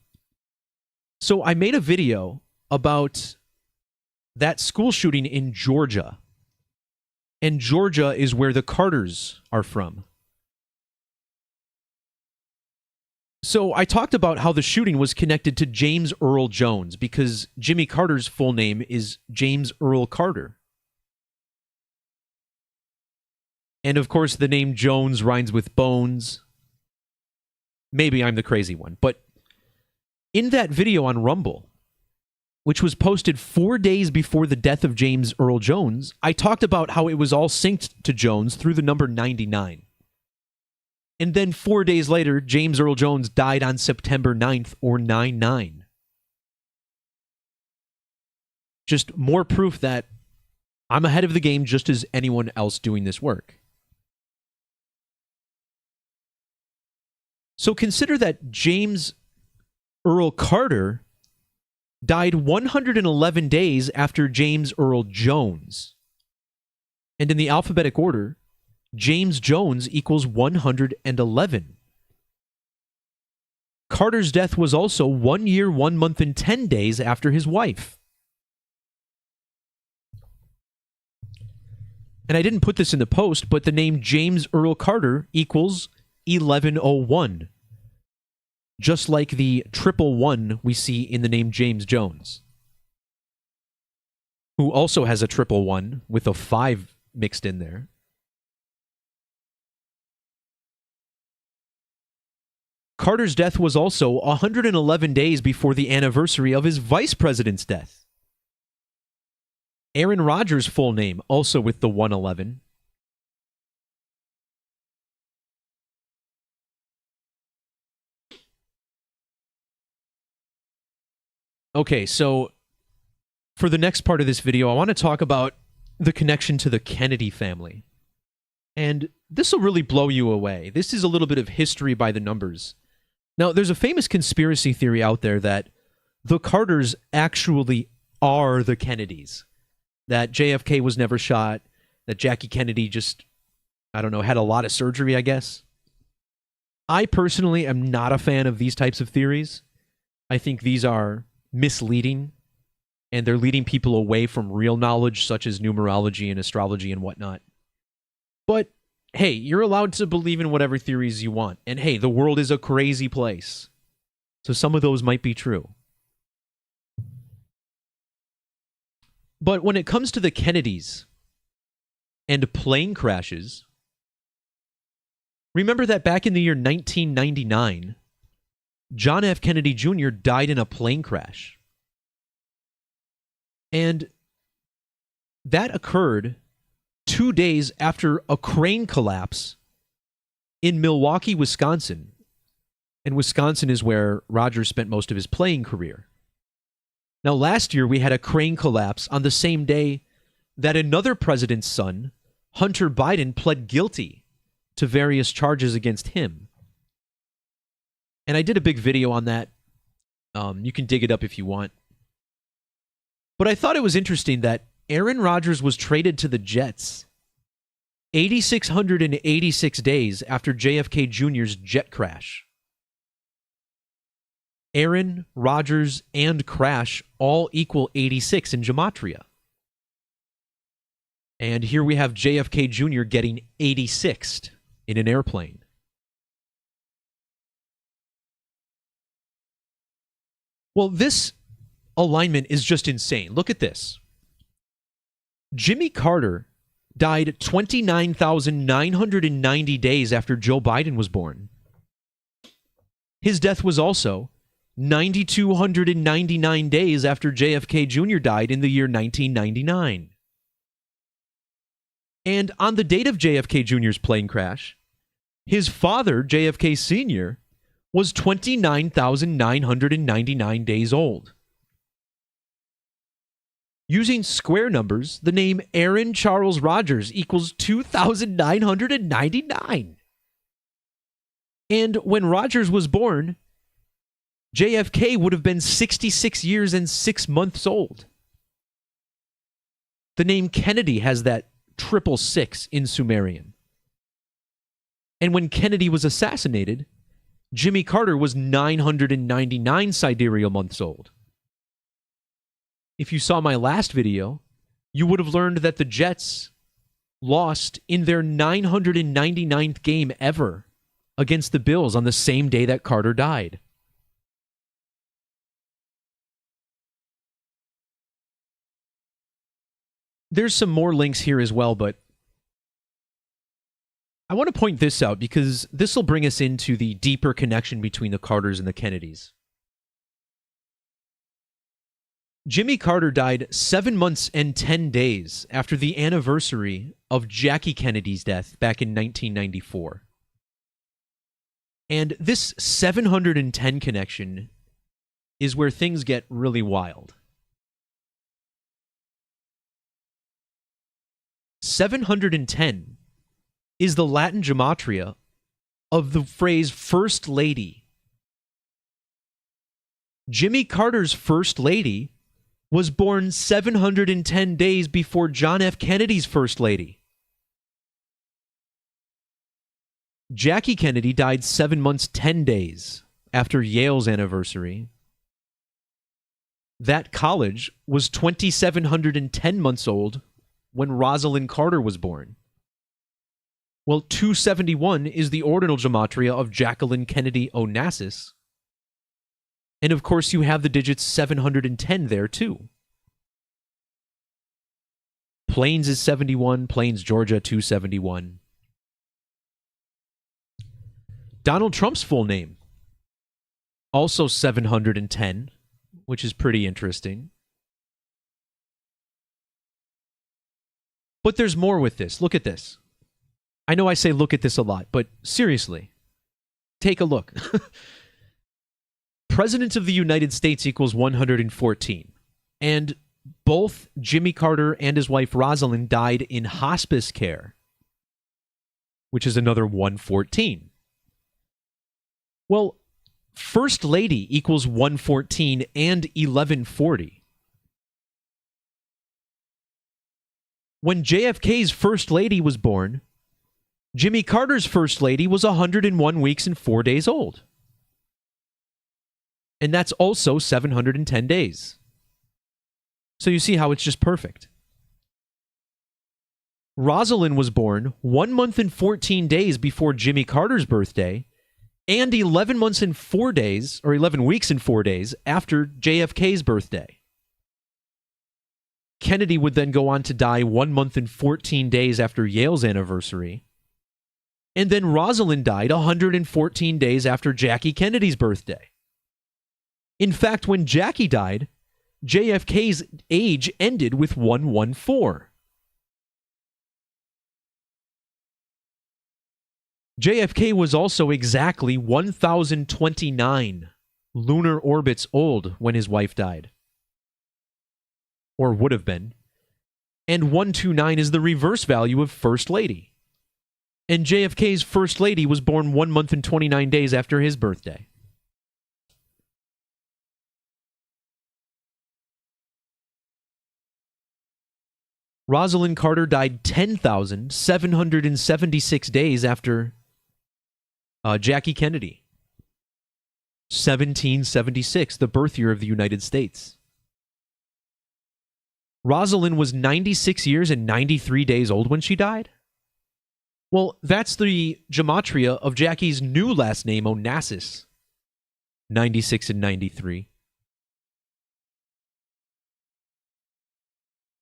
So I made a video about that school shooting in Georgia. And Georgia is where the Carters are from. So I talked about how the shooting was connected to James Earl Jones because Jimmy Carter's full name is James Earl Carter. And of course, the name Jones rhymes with bones. Maybe I'm the crazy one. But in that video on Rumble, which was posted 4 days before the death of James Earl Jones, I talked about how it was all synced to Jones through the number 99. And then 4 days later, James Earl Jones died on September 9th, or 9/9. Just more proof that I'm ahead of the game just as anyone else doing this work. So consider that James Earl Carter died 111 days after James Earl Jones. And in the alphabetic order, James Jones equals 111. Carter's death was also 1 year, 1 month, and 10 days after his wife. And I didn't put this in the post, but the name James Earl Carter equals 1101. Just like the 111 we see in the name James Jones, who also has a 111 with a 5 mixed in there. Carter's death was also 111 days before the anniversary of his vice president's death. Aaron Rodgers' full name, also with the 111. Okay, so for the next part of this video, I want to talk about the connection to the Kennedy family. And this will really blow you away. This is a little bit of history by the numbers. Now, there's a famous conspiracy theory out there that the Carters actually are the Kennedys. That JFK was never shot, that Jackie Kennedy just, I don't know, had a lot of surgery, I guess. I personally am not a fan of these types of theories. I think these are misleading, and they're leading people away from real knowledge, such as numerology and astrology and whatnot. But hey, you're allowed to believe in whatever theories you want. And hey, the world is a crazy place. So some of those might be true. But when it comes to the Kennedys and plane crashes, remember that back in the year 1999, John F. Kennedy Jr. died in a plane crash. And that occurred 2 days after a crane collapse in Milwaukee, Wisconsin. And Wisconsin is where Rodgers spent most of his playing career. Now, last year, we had a crane collapse on the same day that another president's son, Hunter Biden, pled guilty to various charges against him. And I did a big video on that. You can dig it up if you want. But I thought it was interesting that Aaron Rodgers was traded to the Jets 8,686 days after JFK Jr.'s jet crash. Aaron, Rodgers, and crash all equal 86 in Gematria. And here we have JFK Jr. getting 86th in an airplane. Well, this alignment is just insane. Look at this. Jimmy Carter died 29,990 days after Joe Biden was born. His death was also 9,299 days after JFK Jr. died in the year 1999. And on the date of JFK Jr.'s plane crash, his father, JFK Sr., was 29,999 days old. Using square numbers, the name Aaron Charles Rodgers equals 2,999. And when Rodgers was born, JFK would have been 66 years and 6 months old. The name Kennedy has that 666 in Sumerian. And when Kennedy was assassinated, Jimmy Carter was 999 sidereal months old. If you saw my last video, you would have learned that the Jets lost in their 999th game ever against the Bills on the same day that Carter died. There's some more links here as well, but I want to point this out because this will bring us into the deeper connection between the Carters and the Kennedys. Jimmy Carter died 7 months and 10 days after the anniversary of Jackie Kennedy's death back in 1994. And this 710 connection is where things get really wild. 710 is the Latin Gematria of the phrase First Lady. Jimmy Carter's First Lady was born 710 days before John F. Kennedy's First Lady. Jackie Kennedy died 7 months, 10 days after Yale's anniversary. That college was 2,710 months old when Rosalynn Carter was born. Well, 271 is the ordinal gematria of Jacqueline Kennedy Onassis. And of course, you have the digits 710 there too. Plains is 71, Plains, Georgia, 271. Donald Trump's full name, also 710, which is pretty interesting. But there's more with this. Look at this. I know I say look at this a lot, but seriously, take a look. President of the United States equals 114. And both Jimmy Carter and his wife Rosalynn died in hospice care, which is another 114. Well, First Lady equals 114 and 1140. When JFK's First Lady was born, Jimmy Carter's First Lady was 101 weeks and 4 days old. And that's also 710 days. So you see how it's just perfect. Rosalynn was born 1 month and 14 days before Jimmy Carter's birthday and 11 months and 4 days, or 11 weeks and 4 days after JFK's birthday. Kennedy would then go on to die 1 month and 14 days after Yale's anniversary. And then Rosalynn died 114 days after Jackie Kennedy's birthday. In fact, when Jackie died, JFK's age ended with 114. JFK was also exactly 1,029 lunar orbits old when his wife died. Or would have been. And 129 is the reverse value of First Lady. And JFK's First Lady was born 1 month and 29 days after his birthday. Rosalynn Carter died 10,776 days after Jackie Kennedy. 1776, the birth year of the United States. Rosalynn was 96 years and 93 days old when she died. Well, that's the gematria of Jackie's new last name, Onassis. 96 and 93.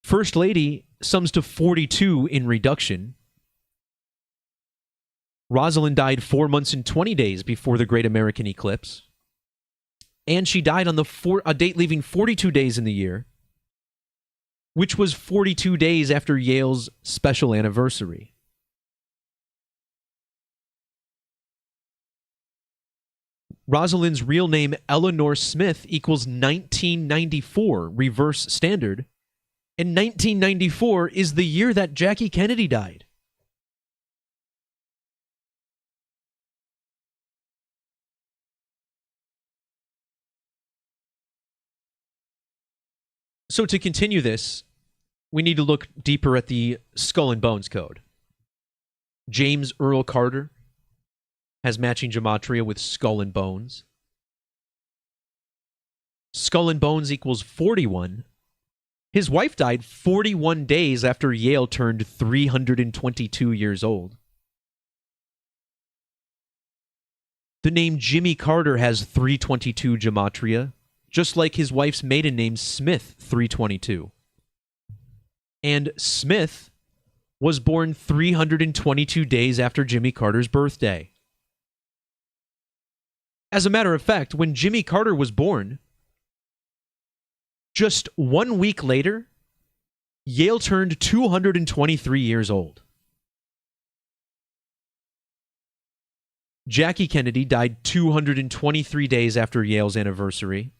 First Lady sums to 42 in reduction. Rosalynn died 4 months and 20 days before the Great American Eclipse. And she died on a date leaving 42 days in the year. which was 42 days after Yale's special anniversary. Rosalynn's real name, Eleanor Smith, equals 1994, reverse standard. And 1994 is the year that Jackie Kennedy died. So to continue this, we need to look deeper at the Skull and Bones code. James Earl Carter has matching gematria with Skull and Bones. Skull and Bones equals 41. His wife died 41 days after Yale turned 322 years old. The name Jimmy Carter has 322 gematria, just like his wife's maiden name Smith 322. And Smith was born 322 days after Jimmy Carter's birthday. As a matter of fact, when Jimmy Carter was born, just 1 week later, Yale turned 223 years old. Jackie Kennedy died 223 days after Yale's anniversary.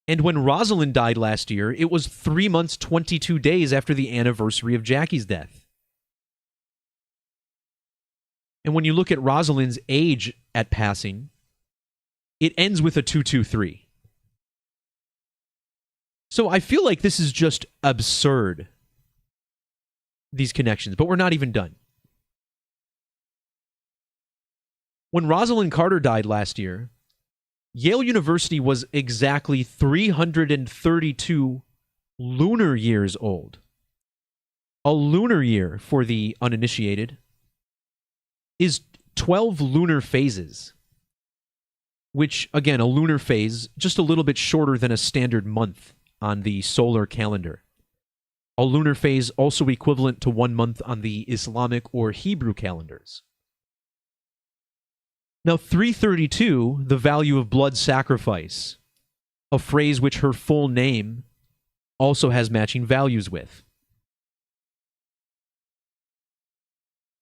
And when Rosalynn died last year, it was 3 months, 22 days after the anniversary of Jackie's death. And when you look at Rosalynn's age at passing, it ends with a 223. So I feel like this is just absurd, these connections, but we're not even done. When Rosalynn Carter died last year, Yale University was exactly 332 lunar years old. A lunar year, for the uninitiated, is 12 lunar phases, which, again, a lunar phase, just a little bit shorter than a standard month on the solar calendar. A lunar phase also equivalent to 1 month on the Islamic or Hebrew calendars. Now, 332, the value of blood sacrifice, a phrase which her full name also has matching values with.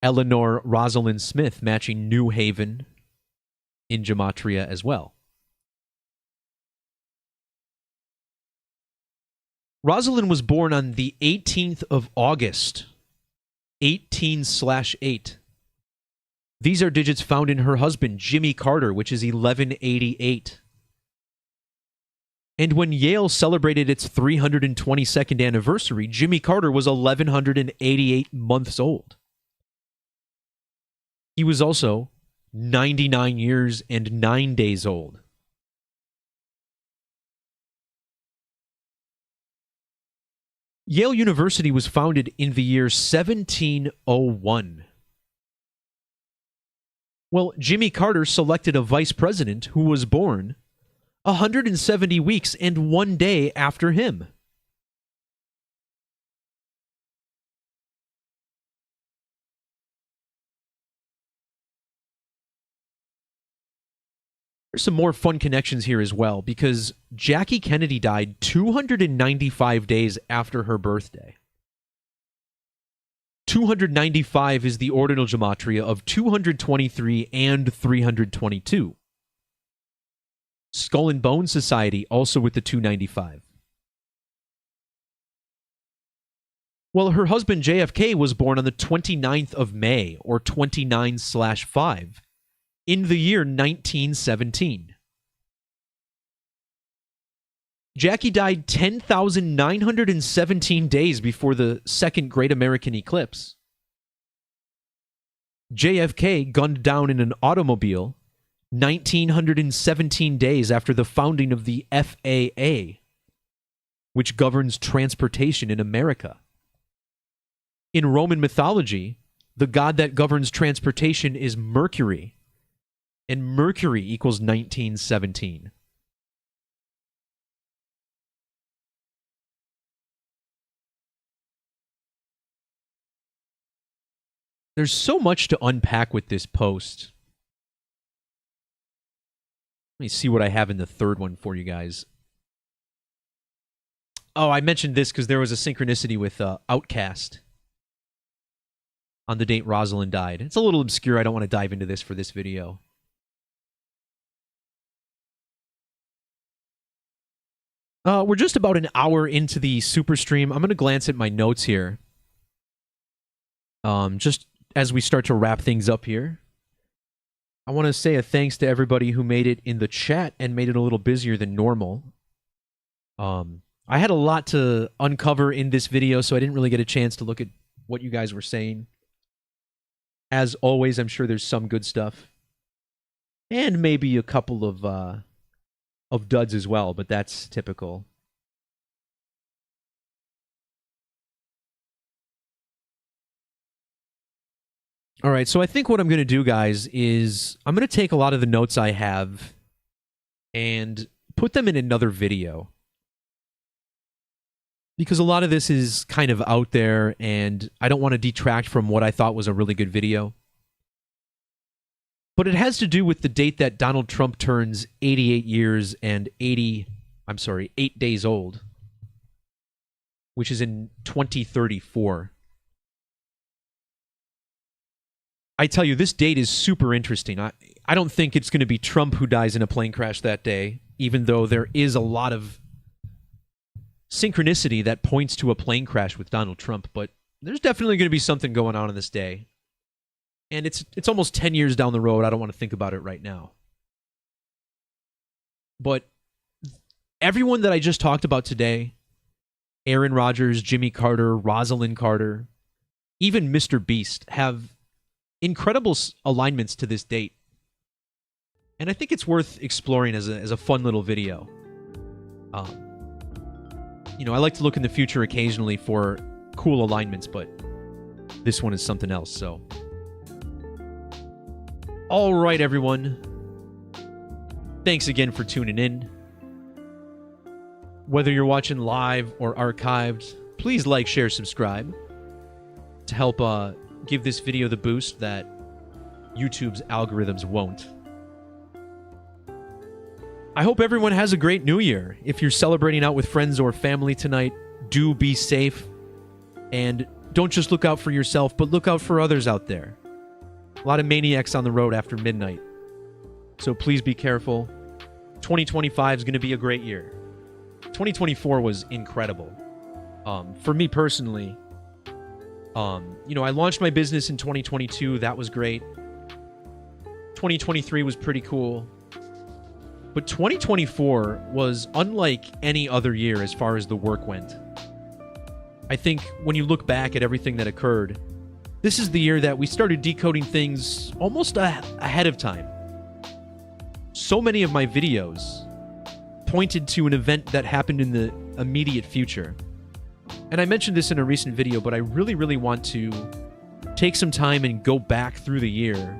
Eleanor Rosalynn Smith matching New Haven in Gematria as well. Rosalynn was born on the 18th of August, 18/8. These are digits found in her husband, Jimmy Carter, which is 1188. And when Yale celebrated its 322nd anniversary, Jimmy Carter was 1188 months old. He was also 99 years and 9 days old. Yale University was founded in the year 1701. Well, Jimmy Carter selected a vice president who was born 170 weeks and 1 day after him. There's some more fun connections here as well, because Jackie Kennedy died 295 days after her birthday. 295 is the ordinal gematria of 223 and 322. Skull and Bone Society also with the 295. Well, her husband JFK was born on the 29th of May, or 29/5, in the year 1917. Jackie died 10,917 days before the Second Great American Eclipse. JFK gunned down in an automobile 1,917 days after the founding of the FAA, which governs transportation in America. In Roman mythology, the god that governs transportation is Mercury, and Mercury equals 1917. There's so much to unpack with this post. Let me see what I have in the third one for you guys. Oh, I mentioned this because there was a synchronicity with Outcast on the date Rosalynn died. It's a little obscure. I don't want to dive into this for this video. We're just about an hour into the super stream. I'm going to glance at my notes here. Just as we start to wrap things up here. I want to say a thanks to everybody who made it in the chat and made it a little busier than normal. I had a lot to uncover in this video, so I didn't really get a chance to look at what you guys were saying. As always, I'm sure there's some good stuff. And maybe a couple of duds as well, but that's typical. All right, so I think what I'm going to do, guys, is I'm going to take a lot of the notes I have and put them in another video. Because a lot of this is kind of out there, and I don't want to detract from what I thought was a really good video. But it has to do with the date that Donald Trump turns 88 years and 8 days old, which is in 2034. I tell you, this date is super interesting. I don't think it's going to be Trump who dies in a plane crash that day, even though there is a lot of synchronicity that points to a plane crash with Donald Trump, but there's definitely going to be something going on this day. And it's almost 10 years down the road. I don't want to think about it right now. But everyone that I just talked about today, Aaron Rodgers, Jimmy Carter, Rosalynn Carter, even Mr. Beast, have incredible alignments to this date. And I think it's worth exploring as a fun little video. You know, I like to look in the future occasionally for cool alignments, but this one is something else, so. All right, everyone. Thanks again for tuning in. Whether you're watching live or archived, please like, share, subscribe to help give this video the boost that YouTube's algorithms won't. I hope everyone has a great New Year. If you're celebrating out with friends or family tonight, do be safe. And don't just look out for yourself, but look out for others out there. A lot of maniacs on the road after midnight. So please be careful. 2025 is going to be a great year. 2024 was incredible. For me personally, you know, I launched my business in 2022. That was great. 2023 was pretty cool. But 2024 was unlike any other year as far as the work went. I think when you look back at everything that occurred, this is the year that we started decoding things almost ahead of time. So many of my videos pointed to an event that happened in the immediate future. And I mentioned this in a recent video, but I really, really want to take some time and go back through the year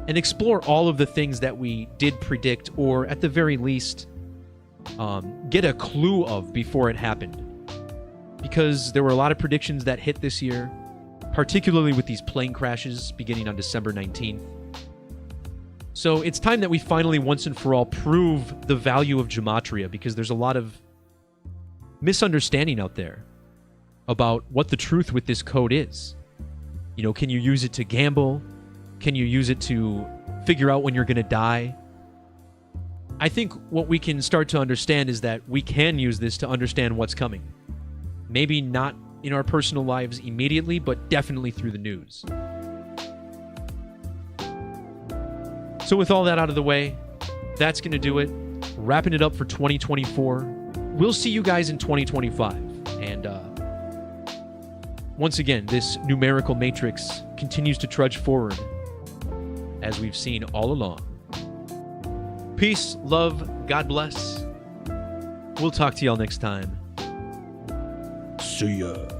and explore all of the things that we did predict, or at the very least, get a clue of before it happened. Because there were a lot of predictions that hit this year, particularly with these plane crashes beginning on December 19th. So it's time that we finally, once and for all, prove the value of Gematria, because there's a lot of misunderstanding out there about what the truth with this code is. You know, can you use it to gamble? Can you use it to figure out when you're going to die? I think what we can start to understand is that we can use this to understand what's coming. Maybe not in our personal lives immediately, but definitely through the news. So with all that out of the way, that's going to do it. Wrapping it up for 2024. We'll see you guys in 2025. And once again, this numerical matrix continues to trudge forward, as we've seen all along. Peace, love, God bless. We'll talk to y'all next time. See ya.